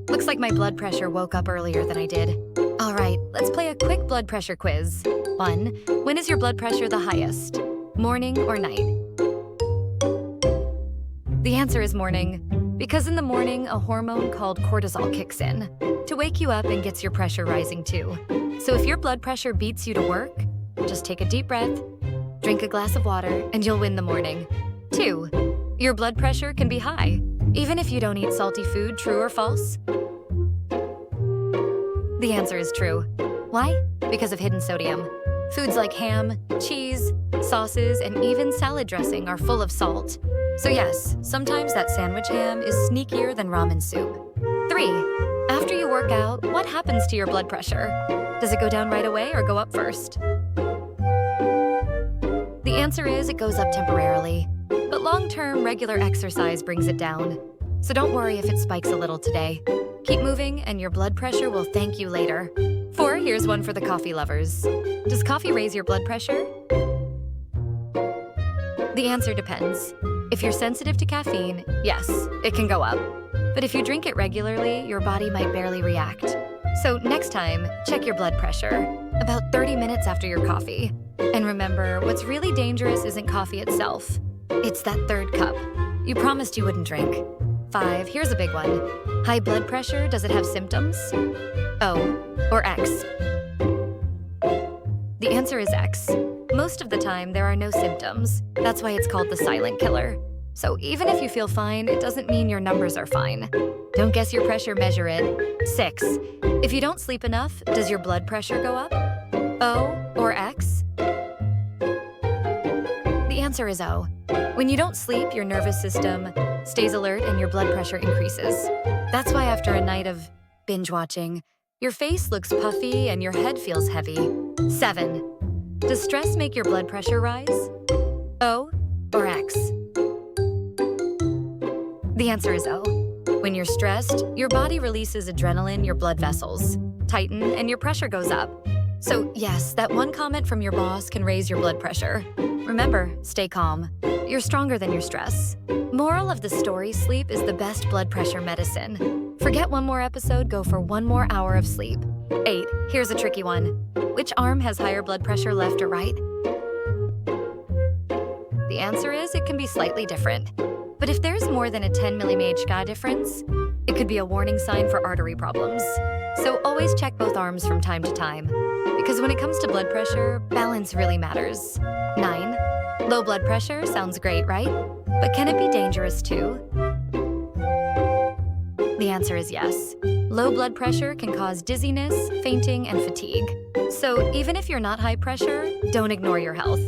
Looks like my blood pressure woke up earlier than I did. All right, let's play a quick blood pressure quiz. 1. When is your blood pressure the highest? Morning or night? The answer is morning, because in the morning, a hormone called cortisol kicks in to wake you up and gets your pressure rising too. So if your blood pressure beats you to work, just take a deep breath, drink a glass of water, and you'll win the morning. 2. Your blood pressure can be high, even if you don't eat salty food, true or false? The answer is true. Why? Because of hidden sodium. Foods like ham, cheese, sauces, and even salad dressing are full of salt. So yes, sometimes that sandwich ham is sneakier than ramen soup. 3. After you work out, what happens to your blood pressure? Does it go down right away or go up first? The answer is it goes up temporarily, but long-term regular exercise brings it down. So don't worry if it spikes a little today. Keep moving and your blood pressure will thank you later. 4. Here's one for the coffee lovers. Does coffee raise your blood pressure? The answer depends. If you're sensitive to caffeine, yes, it can go up. But if you drink it regularly, your body might barely react. So next time, check your blood pressure, about 30 minutes after your coffee. And remember, what's really dangerous isn't coffee itself. It's that third cup. You promised you wouldn't drink. 5. Here's a big one. High blood pressure, does it have symptoms? O or X? The answer is X. Most of the time, there are no symptoms. That's why it's called the silent killer. So even if you feel fine, it doesn't mean your numbers are fine. Don't guess your pressure, measure it. 6. If you don't sleep enough, does your blood pressure go up? O or X? The answer is O. When you don't sleep, your nervous system stays alert and your blood pressure increases. That's why after a night of binge watching, your face looks puffy and your head feels heavy. 7. Does stress make your blood pressure rise? O or X? The answer is O. When you're stressed, your body releases adrenaline, your blood vessels tighten, and your pressure goes up. So yes, that one comment from your boss can raise your blood pressure. Remember, stay calm. You're stronger than your stress. Moral of the story, sleep is the best blood pressure medicine. Forget one more episode, go for 1 more hour of sleep. 8. Here's a tricky one. Which arm has higher blood pressure, left or right? The answer is it can be slightly different. But if there's more than a 10 mmHg difference, it could be a warning sign for artery problems. So always check both arms from time to time. Because when it comes to blood pressure, balance really matters. 9. Low blood pressure sounds great, right? But can it be dangerous too? The answer is yes. Low blood pressure can cause dizziness, fainting, and fatigue. So even if you're not high pressure, don't ignore your health.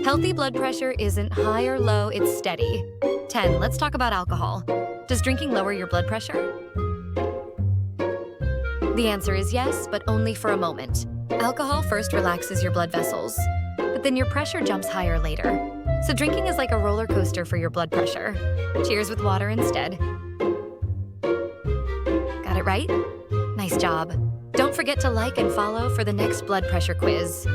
Healthy blood pressure isn't high or low, it's steady. 10. Let's talk about alcohol. Does drinking lower your blood pressure? The answer is yes, but only for a moment. Alcohol first relaxes your blood vessels, but then your pressure jumps higher later. So drinking is like a roller coaster for your blood pressure. Cheers with water instead. Got it right? Nice job. Don't forget to like and follow for the next blood pressure quiz.